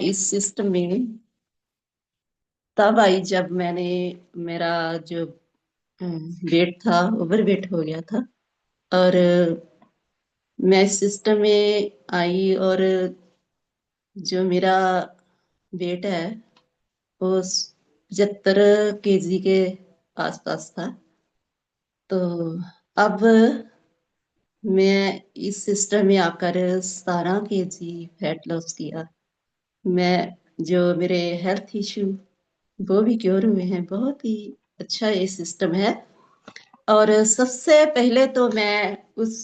इस सिस्टम में तब आई जब मैंने मेरा जो वेट था ओवर वेट हो गया था। और मैं इस सिस्टम में आई और जो मेरा वेट है वो 75 केजी के आसपास था। तो अब मैं इस सिस्टम में आकर 17 केजी फैट लॉस किया। मैं जो मेरे हेल्थ इशू वो भी क्योर हुए हैं। बहुत ही अच्छा ये सिस्टम है। और सबसे पहले तो मैं उस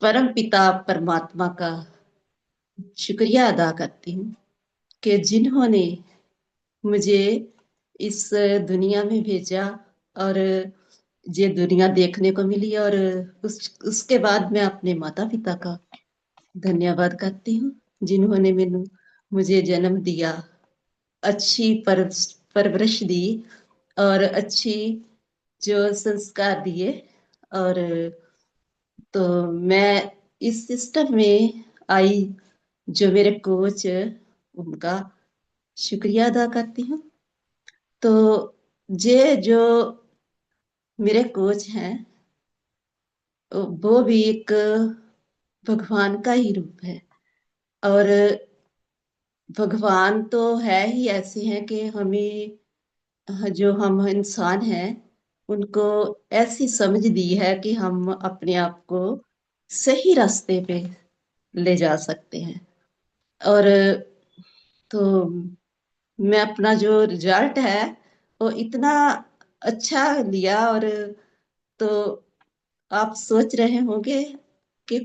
परम पिता परमात्मा का शुक्रिया अदा करती हूँ कि जिन्होंने मुझे इस दुनिया में भेजा और ये दुनिया देखने को मिली। और उसके बाद मैं अपने माता पिता का धन्यवाद करती हूँ जिन्होंने मैंने मुझे जन्म दिया, अच्छी परवरिश दी और अच्छी जो संस्कार दिए। और तो मैं इस सिस्टम में आई, जो मेरे कोच उनका शुक्रिया अदा करती हूँ। तो ये जो मेरे कोच हैं वो भी एक भगवान का ही रूप है। और भगवान तो है ही ऐसे हैं कि हमें, जो हम इंसान हैं, उनको ऐसी समझ दी है कि हम अपने आप को सही रास्ते पे ले जा सकते हैं। और तो मैं अपना जो रिजल्ट है वो इतना अच्छा लिया। और तो आप सोच रहे होंगे कि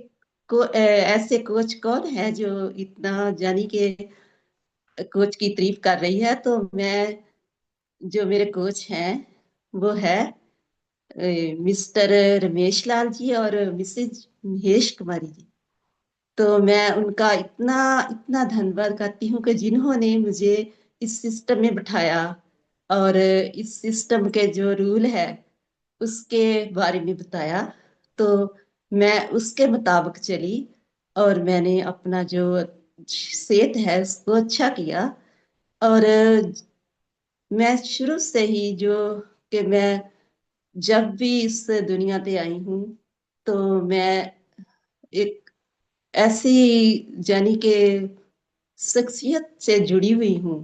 ऐसे कोच कौन है जो इतना जानी के कोच की तारीफ कर रही है। तो मैं, जो मेरे कोच हैं वो है मिस्टर रमेश लाल जी और मिसेज महेश कुमारी जी। तो मैं उनका इतना इतना धन्यवाद करती हूँ कि जिन्होंने मुझे इस सिस्टम में बिठाया और इस सिस्टम के जो रूल है उसके बारे में बताया। तो मैं उसके मुताबिक चली और मैंने अपना जो सेहत है उसको अच्छा किया। और मैं शुरू से ही जो कि मैं जब भी इस दुनिया पे आई हूँ तो मैं एक ऐसी जानी के शख्सियत से जुड़ी हुई हूँ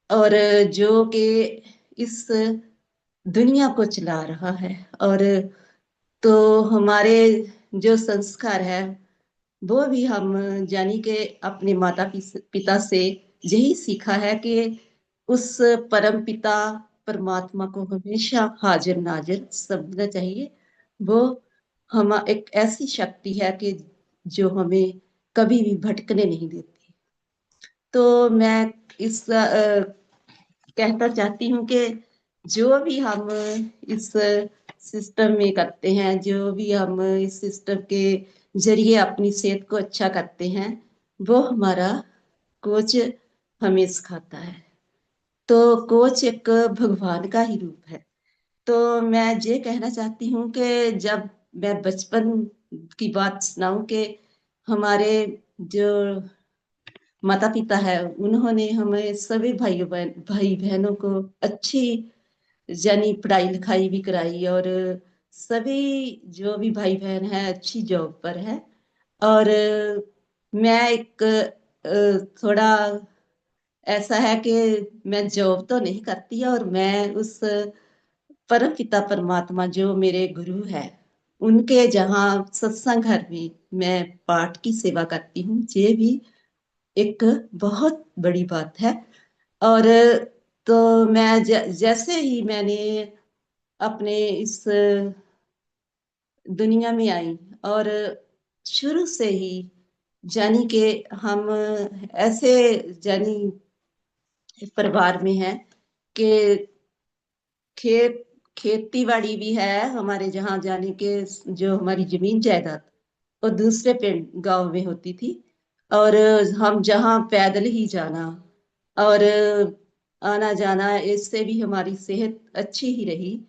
और जो कि इस दुनिया को चला रहा है। और तो हमारे जो संस्कार है वो भी हम जानी के अपने माता पिता से यही सीखा है कि उस परम पिता परमात्मा को हमेशा हाजिर नाजिर समझना चाहिए। वो हम एक ऐसी शक्ति है कि जो हमें कभी भी भटकने नहीं देती। तो मैं इस कहना चाहती हूँ कि जो भी हम इस सिस्टम में करते हैं, जो भी हम इस सिस्टम के जरिए अपनी सेहत को अच्छा करते हैं, वो हमारा कोच हमें सिखाता है। तो कोच एक भगवान का ही रूप है। तो मैं ये कहना चाहती हूँ कि जब मैं बचपन की बात सुनाऊं कि हमारे जो माता पिता है उन्होंने हमें सभी भाई बहनों को अच्छी यानी पढ़ाई लिखाई भी कराई। और सभी जो भी भाई बहन है अच्छी जॉब पर है। और मैं एक थोड़ा ऐसा है कि मैं जॉब तो नहीं करती और मैं उस परम पिता परमात्मा जो मेरे गुरु है उनके जहाँ सत्संग घर में मैं पाठ की सेवा करती हूँ। ये भी एक बहुत बड़ी बात है। और तो मैं जैसे ही मैंने अपने इस दुनिया में आई और शुरू से ही जानी के हम ऐसे जानी परिवार में हैं कि खेत खेती बाड़ी भी है हमारे, जहाँ जाने के जो हमारी जमीन जायदाद वो दूसरे पिंड गांव में होती थी। और हम जहाँ पैदल ही जाना और आना जाना, इससे भी हमारी सेहत अच्छी ही रही।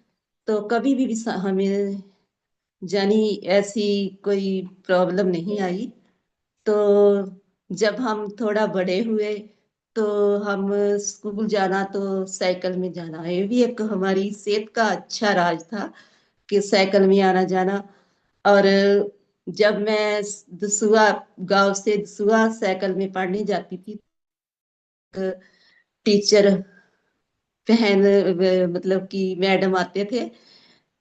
तो कभी भी हमें जानी ऐसी कोई प्रॉब्लम नहीं आई। तो जब हम थोड़ा बड़े हुए तो हम स्कूल जाना तो साइकिल में जाना, ये भी एक हमारी सेहत का अच्छा राज था कि साइकिल में आना जाना। और जब मैं दसुआ, गांव से दसुआ साइकिल में पढ़ने जाती थी, टीचर मतलब कि मैडम आते थे,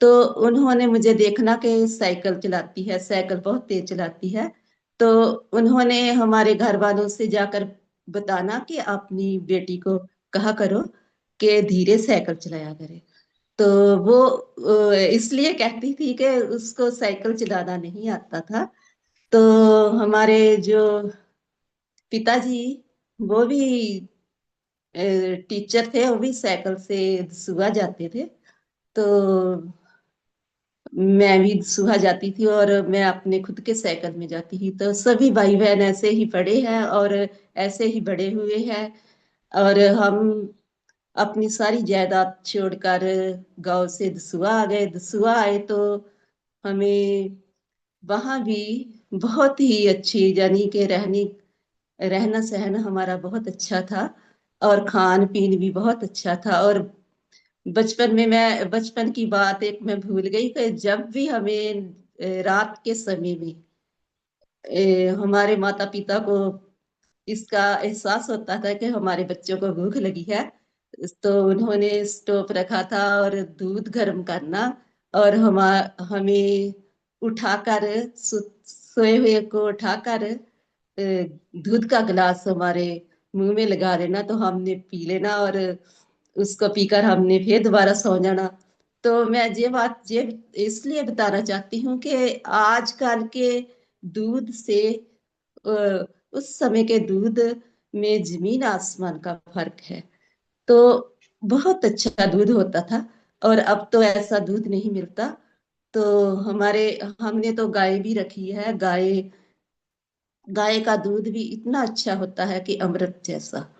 तो उन्होंने मुझे देखना कि साइकिल चलाती है, साइकिल बहुत तेज चलाती है। तो उन्होंने हमारे घर वालों से जाकर बताना कि अपनी बेटी को कहा करो कि धीरे साइकिल चलाया करे। तो वो इसलिए कहती थी कि उसको साइकिल चलाना नहीं आता था। तो हमारे जो पिताजी, वो भी टीचर थे, वो भी साइकिल से सुबह जाते थे। तो मैं भी सुबह जाती थी और मैं अपने खुद के साइकिल में जाती थी। तो सभी भाई बहन ऐसे ही पढ़े हैं और ऐसे ही बड़े हुए हैं। और हम अपनी सारी जायदाद छोड़कर गांव से दसुआ आ गए। दसुआ आए तो हमें वहां भी बहुत ही अच्छी, यानी कि रहना सहना हमारा बहुत अच्छा था, और खान पीन भी बहुत अच्छा था। और बचपन की बात एक मैं भूल गई कि जब भी हमें रात के समय में हमारे माता पिता को इसका एहसास होता था कि हमारे बच्चों को भूख लगी है, तो उन्होंने स्टोव रखा था और दूध गर्म करना, और हमें उठाकर, सोए हुए को उठाकर दूध का गिलास हमारे मुंह में लगा देना, तो हमने पी लेना और उसको पीकर हमने फिर दोबारा सो जाना। तो मैं ये इसलिए बताना चाहती हूँ कि आजकल के दूध से उस समय के दूध में जमीन आसमान का फर्क है। तो बहुत अच्छा दूध होता था, और अब तो ऐसा दूध नहीं मिलता। तो हमारे हमने तो गाय भी रखी है। गाय का दूध भी इतना अच्छा होता है कि अमृत जैसा।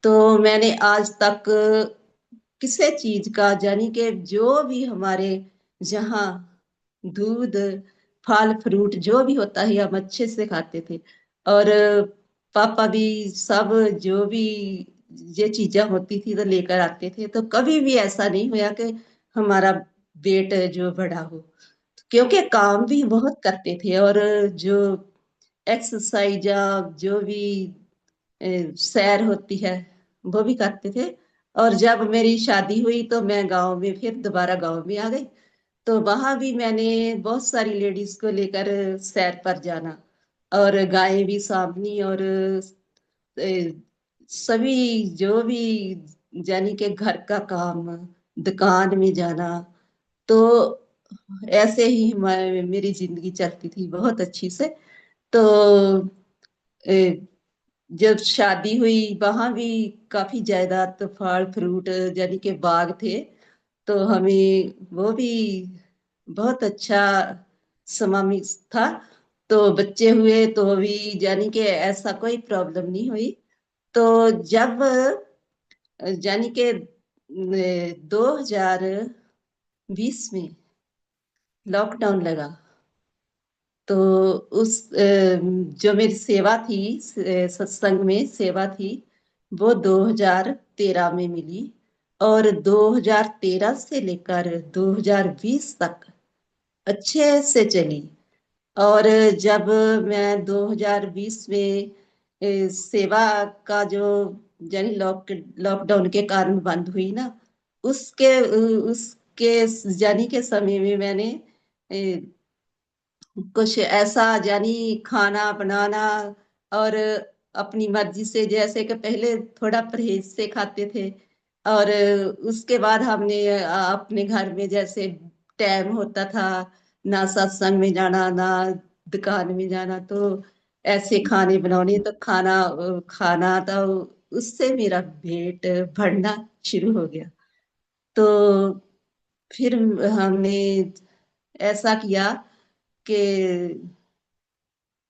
तो मैंने आज तक किसी चीज का, यानी कि जो भी हमारे जहाँ दूध, फल फ्रूट जो भी होता है, हम अच्छे से खाते थे। और पापा भी सब, जो भी ये चीजें होती थी तो लेकर आते थे। तो कभी भी ऐसा नहीं हुआ कि हमारा पेट जो बड़ा हो, क्योंकि काम भी बहुत करते थे। और जो एक्सरसाइज या जो भी सैर होती है, वो भी करते थे। और जब मेरी शादी हुई तो मैं गांव में, फिर दोबारा गांव में आ गई। तो वहां भी मैंने बहुत सारी लेडीज को लेकर सैर पर जाना, और गायें भी सामनी, और सभी जो भी, यानी कि घर का काम, दुकान में जाना। तो ऐसे ही मेरी जिंदगी चलती थी बहुत अच्छी से। तो ए, जब शादी हुई वहां भी काफी जायदाद, फल फ्रूट, यानी कि बाग थे। तो हमें वो भी बहुत अच्छा समा था। तो बच्चे हुए तो भी, यानी कि ऐसा कोई प्रॉब्लम नहीं हुई। तो जब, यानी कि 2020 में लॉकडाउन लगा, तो उस जो मेरी सेवा थी, सत्संग में सेवा थी, वो 2013 में मिली। और 2013 से लेकर 2020 तक अच्छे से चली। और जब मैं 2020 में सेवा का जो, यानी लॉकडाउन के कारण बंद हुई ना, उसके यानी के समय में मैंने कुछ ऐसा, यानी खाना बनाना, और अपनी मर्जी से, जैसे कि पहले थोड़ा परहेज से खाते थे। और उसके बाद हमने अपने घर में जैसे टाइम होता था, ना सत्संग में जाना, ना दुकान में जाना, तो ऐसे खाने बनाने, तो खाना तो उससे मेरा पेट भरना शुरू हो गया। तो फिर हमने ऐसा किया कि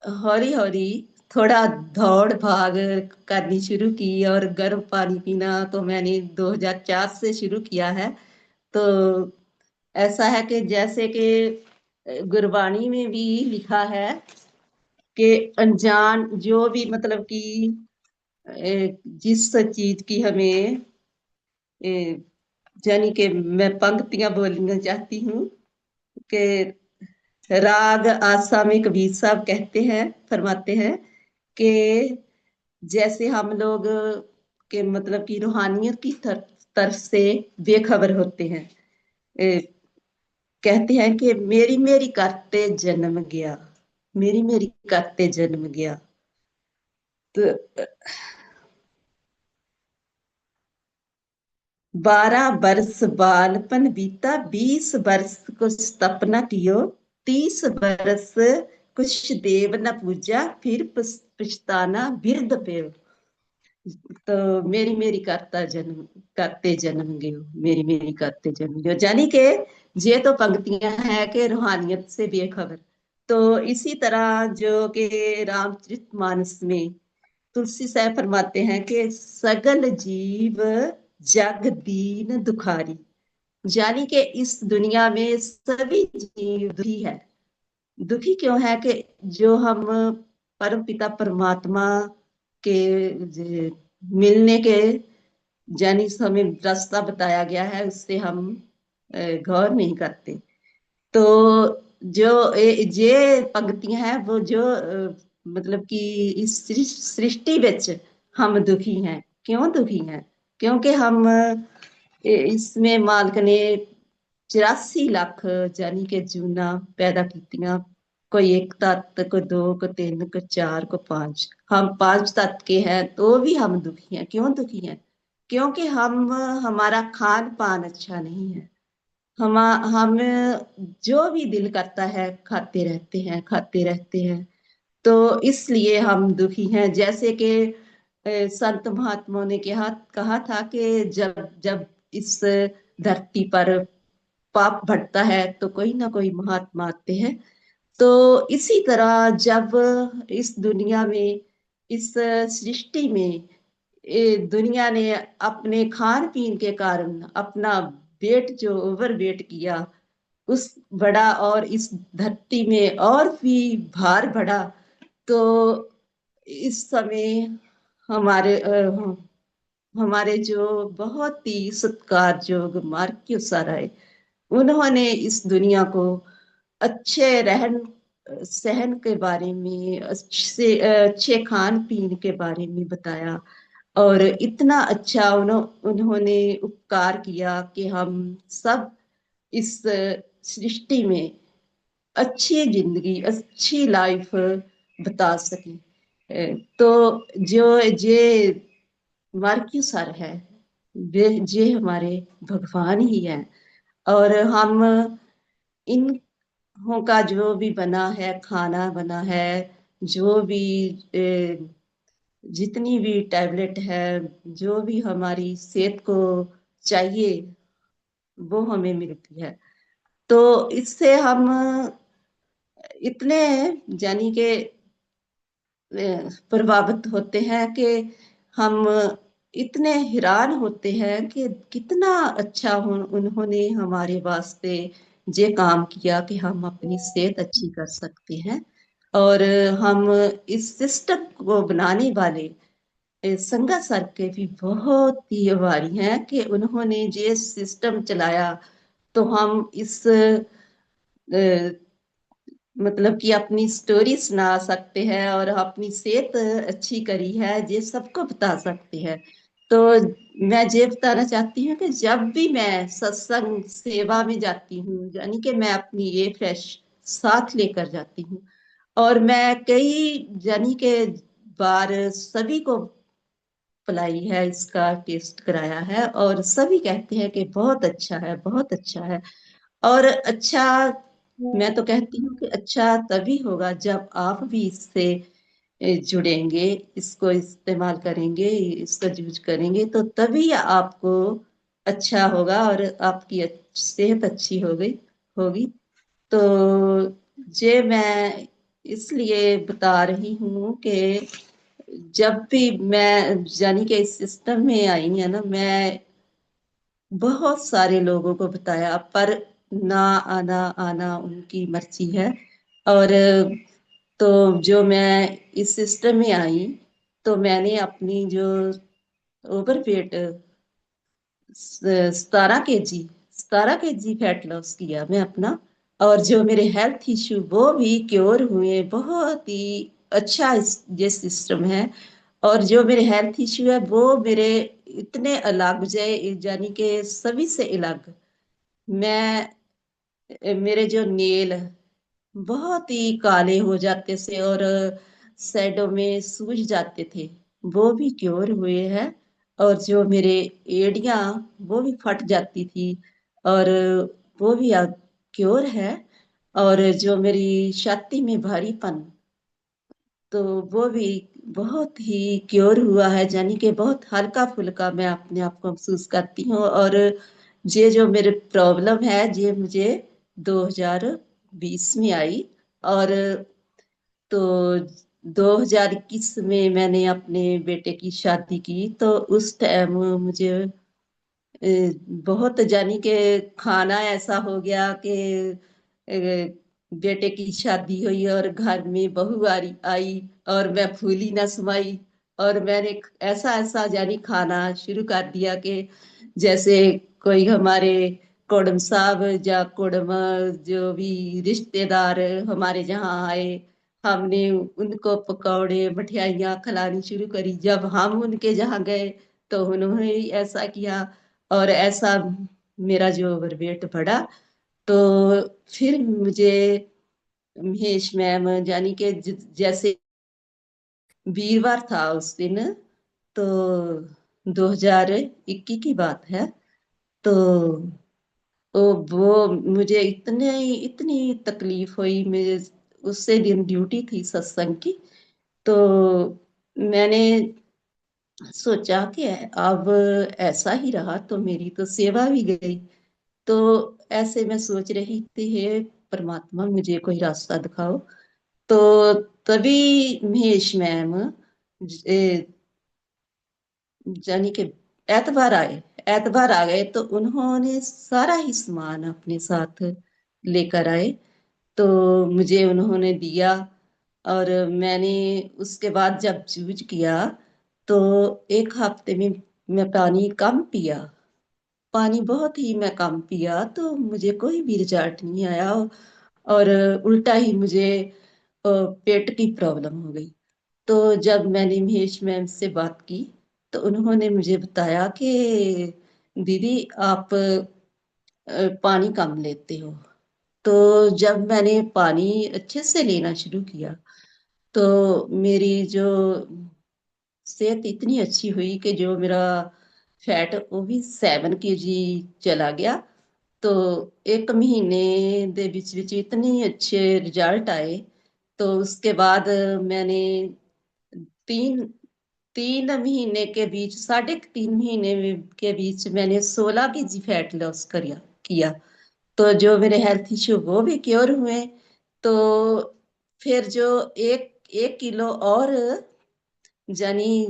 हौली हौली थोड़ा दौड़ भाग करनी शुरू की, और गर्म पानी पीना तो मैंने 2004 से शुरू किया है। तो ऐसा है कि जैसे कि गुरबाणी में भी लिखा है कि अनजान जो भी, मतलब कि जिस चीज की हमें ए, यानी कि मैं पंक्तियां बोलना चाहती हूँ कि राग आसा में कबीर साहब कहते हैं, फरमाते हैं कि जैसे हम लोग के मतलब की रूहानियत की तरफ से बेखबर होते हैं। ए, कहते हैं कि मेरी मेरी करते जन्म गया, मेरी मेरी करते जन्म गया। तो 12 बरस बालपन बीता, 20 बरस कुछ तपना कियो, 30 बरस कुछ देव न पूजा, फिर पछताना बिरद पे। तो मेरी मेरी करते जन्म गयो, मेरी मेरी करते जन्म गयो, यानी कि ये तो पंक्तियां हैं कि रूहानियत से बेखबर। तो इसी तरह जो कि रामचरितमानस में तुलसी साहब फरमाते हैं कि सगल जीव जग दीन दुखारी, यानी कि इस दुनिया में सभी जीव दुखी है। दुखी क्यों है कि जो हम परम पिता परमात्मा के मिलने के यानी हमें रास्ता बताया गया है, उससे हम गौर नहीं करते। तो जो ये पंक्तियां हैं वो जो मतलब कि इस सृष्टि विच हम दुखी हैं। क्यों दुखी हैं? क्योंकि हम इसमें मालिक ने 84 लाख यानी कि जूना पैदा कीतियां। कोई एक तत्त, कोई दो, कोई तीन, कोई चार, कोई पांच। हम पांच तत्त के हैं तो भी हम दुखी हैं। क्यों दुखी हैं? क्योंकि हमारा खान पान अच्छा नहीं है। हम जो भी दिल करता है खाते रहते हैं, खाते रहते हैं। तो इसलिए हम दुखी हैं। जैसे कि संत महात्माओं ने कहा कहा था कि जब जब इस धरती पर पाप बढ़ता है तो कोई ना कोई महात्मा आते हैं। तो इसी तरह जब इस दुनिया में, इस सृष्टि में दुनिया ने अपने खान पीन के कारण अपना वेट जो ओवर वेट किया, उस बढ़ा, और इस धरती में और भी भार बढ़ा। तो इस समय हमारे हमारे जो बहुत ही सत्कारयोग मार्क्यूस है, उन्होंने इस दुनिया को अच्छे रहन सहन के बारे में, अच्छे खान पीन के बारे में बताया। और इतना अच्छा उन्होंने उपकार किया कि हम सब इस सृष्टि में अच्छी जिंदगी, अच्छी लाइफ बता सके। तो जो ये मार्क्यू सर है, वे ये हमारे भगवान ही हैं। और हम इन्हों का जो भी बना है, खाना बना है, जो भी जितनी भी टैबलेट है, जो भी हमारी सेहत को चाहिए, वो हमें मिलती है। तो इससे हम इतने यानी कि प्रभावित होते हैं कि हम इतने हैरान होते हैं कि कितना अच्छा उन्होंने हमारे वास्ते ये काम किया कि हम अपनी सेहत अच्छी कर सकते हैं। और हम इस सिस्टम को बनाने वाले संगा सर के भी बहुत ही आभारी हैं कि उन्होंने ये सिस्टम चलाया। तो हम इस मतलब कि अपनी स्टोरी सुना सकते हैं और अपनी सेहत अच्छी करी है ये सबको बता सकते हैं। तो मैं ये बताना चाहती हूँ कि जब भी मैं सत्संग सेवा में जाती हूँ, यानी कि मैं अपनी ये फ्रेश साथ लेकर जाती हूँ। और मैं कई यानी कि बार सभी को पिलाई है, इसका टेस्ट कराया है, और सभी कहते हैं कि बहुत अच्छा है, बहुत अच्छा है। और अच्छा, मैं तो कहती हूँ कि अच्छा तभी होगा जब आप भी इससे जुड़ेंगे, इसको इस्तेमाल करेंगे, इसका यूज करेंगे, तो तभी आपको अच्छा होगा और आपकी सेहत अच्छी हो गई होगी। तो ये मैं इसलिए बता रही हूँ कि जब भी मैं यानी कि इस सिस्टम में आई है ना, मैं बहुत सारे लोगों को बताया, पर ना आना आना उनकी मर्जी है। और तो जो मैं इस सिस्टम में आई, तो मैंने अपनी जो ओवरवेट 17 केजी फैट लॉस किया मैं अपना। और जो मेरे हेल्थ इश्यू वो भी क्योर हुए, बहुत ही अच्छा ये सिस्टम है। और जो मेरे हेल्थ इश्यू है वो मेरे इतने अलग जाए, यानी कि सभी से अलग। मैं मेरे जो नेल बहुत ही काले हो जाते थे और शैडो में सूज जाते थे, वो भी क्योर हुए हैं। और जो मेरे एड़ियां वो भी फट जाती थी, और वो भी अब क्योर है। और जो मेरी छाती में भारीपन, तो वो भी बहुत ही क्योर हुआ है, यानी कि बहुत हल्का फुल्का मैं अपने आप को महसूस करती हूँ। और ये जो मेरे प्रॉब्लम है ये मुझे 2020 में आई। और तो 2021 में मैंने अपने बेटे की शादी की, तो उस टाइम मुझे बहुत, जानी के खाना ऐसा हो गया कि बेटे की शादी हुई और घर में बहू आई और मैं फूली ना समाई। और मैंने ऐसा ऐसा जानी खाना शुरू कर दिया कि जैसे कोई हमारे कुड़म साहब या कुड़म जो भी रिश्तेदार हमारे जहाँ आए, हमने उनको पकौड़े मठियाइयाँ खिलानी शुरू करी। जब हम उनके जहाँ गए तो उन्होंने ऐसा किया, और ऐसा मेरा जो ओवरवेट बढ़ा। तो फिर मुझे महेश मैम, यानी कि जैसे वीरवार था उस दिन, तो 2021 की बात है। तो वो मुझे इतनी तकलीफ हुई। मेरे उससे दिन ड्यूटी थी सत्संग की। तो मैंने सोचा कि अब ऐसा ही रहा तो मेरी तो सेवा भी गई। तो ऐसे मैं सोच रही थी, हे परमात्मा मुझे कोई रास्ता दिखाओ। तो तभी महेश मैम यानी कि एतबार आ गए, तो उन्होंने सारा ही सामान अपने साथ लेकर आए। तो मुझे उन्होंने दिया। और मैंने उसके बाद जब यूज किया तो एक हफ्ते में मैं पानी कम पिया। पानी बहुत ही मैं कम पिया तो मुझे कोई भी रिजल्ट नहीं आया। और उल्टा ही मुझे पेट की प्रॉब्लम हो गई। तो जब मैंने महेश मैम से बात की तो उन्होंने मुझे बताया कि दीदी आप पानी कम लेते हो। तो जब मैंने पानी अच्छे से लेना शुरू किया तो मेरी जो सेहत इतनी अच्छी हुई कि जो मेरा फैट वो भी 7 केजी चला गया। तो एक महीने दे विच इतने अच्छे रिजल्ट आए। तो उसके बाद मैंने तीन तीन महीने के बीच, 3.5 महीने के बीच मैंने 16 केजी फैट लॉस किया। तो जो मेरे हेल्थ इश्यू वो भी क्योर हुए। तो फिर जो एक 1 किलो और जानी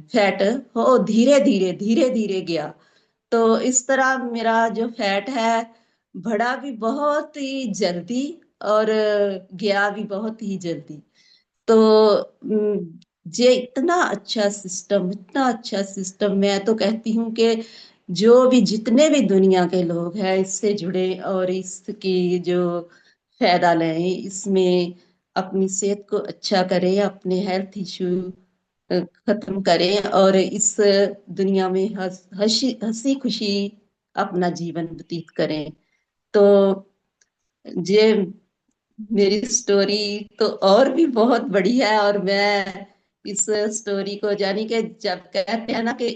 फैट हो धीरे धीरे गया। तो इस तरह मेरा जो फैट है बढ़ा भी बहुत ही जल्दी और गया भी बहुत ही जल्दी। तो ये इतना अच्छा सिस्टम, मैं तो कहती हूँ कि जो भी जितने भी दुनिया के लोग हैं इससे जुड़े और इसकी जो फायदा लें, इसमें अपनी सेहत को अच्छा करें, अपने हेल्थ इशू खत्म करें और इस दुनिया में हंसी खुशी अपना जीवन व्यतीत करें। तो ये मेरी स्टोरी तो और भी बहुत बड़ी है। और मैं इस स्टोरी को जानी कि जब कहते हैं ना कि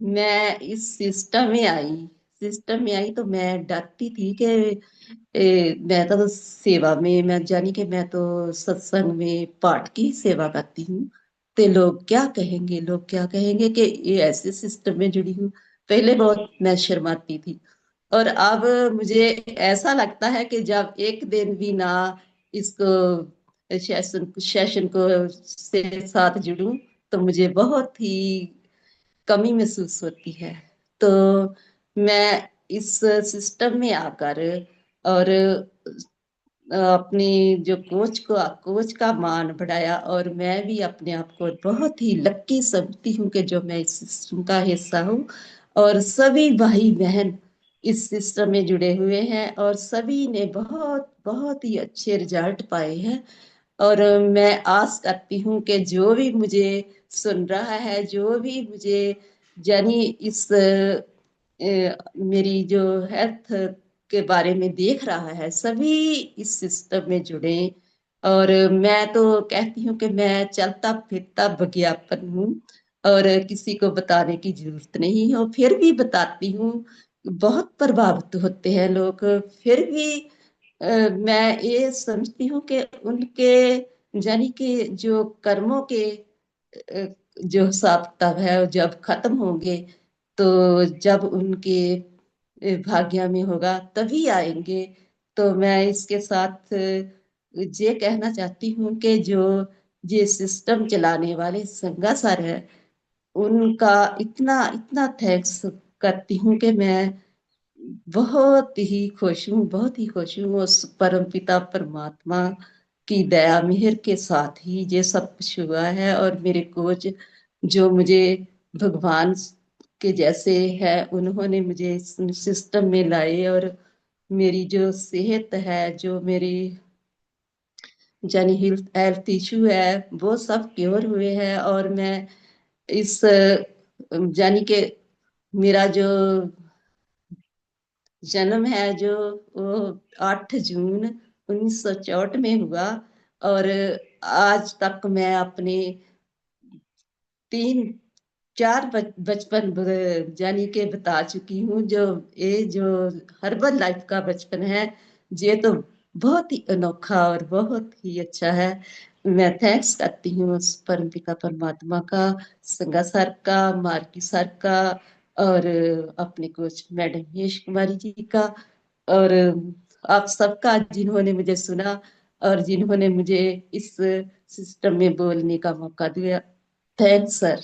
मैं इस सिस्टम में आई तो मैं डरती थी कि मैं तो सेवा में, मैं जानी कि मैं तो सत्संग में पाठ की सेवा करती हूँ। तो लोग क्या कहेंगे कि ये ऐसे सिस्टम में जुड़ी हूँ। पहले बहुत मैं शर्माती थी, और अब मुझे ऐसा लगता है कि जब एक दिन भी ना इसको सेशन को से साथ जुड़ूं तो मुझे बहुत ही कमी महसूस होती है। तो मैं इस सिस्टम में आकर और अपनी जो कोच का मान बढ़ाया, और मैं भी अपने आप को बहुत ही लक्की समझती हूँ कि जो मैं इस सिस्टम का हिस्सा हूँ। और सभी भाई बहन इस सिस्टम में जुड़े हुए हैं, और सभी ने बहुत बहुत ही अच्छे रिजल्ट पाए हैं। और मैं आस करती हूँ कि जो भी मुझे सुन रहा है, जो भी मुझे यानी इस मेरी जो हेल्थ के बारे में देख रहा है, सभी इस सिस्टम में जुड़े। और मैं तो कहती हूँ कि मैं चलता फिरता विज्ञापन हूँ, और किसी को बताने की जरूरत नहीं हो, फिर भी बताती हूँ। बहुत प्रभावित होते हैं लोग, फिर भी मैं ये समझती हूँ कि उनके यानी कि जो कर्मों के जो हिसाब किताब है वो जब खत्म होंगे, तो जब उनके भाग्य में होगा तभी आएंगे। तो मैं इसके साथ ये कहना चाहती हूँ कि जो ये सिस्टम चलाने वाले संगा सर है, उनका इतना इतना थैंक्स करती हूँ कि मैं बहुत ही खुश हूँ, बहुत ही खुश हूँ। उस परम पिता परमात्मा की दया मेहर के साथ ही ये सब कुछ हुआ है। और मेरे कोच जो मुझे भगवान के जैसे है, उन्होंने मुझे इस सिस्टम में लाए, और मेरी जो सेहत है, जो मेरी यानी हेल्थ हेल्थ इशू है, वो सब क्योर हुए हैं। और मैं इस यानी कि मेरा जो जन्म है जो वो 8 जून 1964 में हुआ। और आज तक मैं अपने 3 4 बचपन यानी के बता चुकी हूँ। जो ये जो हर्बल लाइफ का बचपन है, ये तो बहुत ही अनोखा और बहुत ही अच्छा है। मैं थैंक्स करती हूँ उस परमपिता परमात्मा का, संगा सर का, मार्की सर का, और अपने कोच मैडम यश कुमारी जी का, और आप सबका जिन्होंने मुझे सुना, और जिन्होंने मुझे इस सिस्टम में बोलने का मौका दिया। Thanks sir.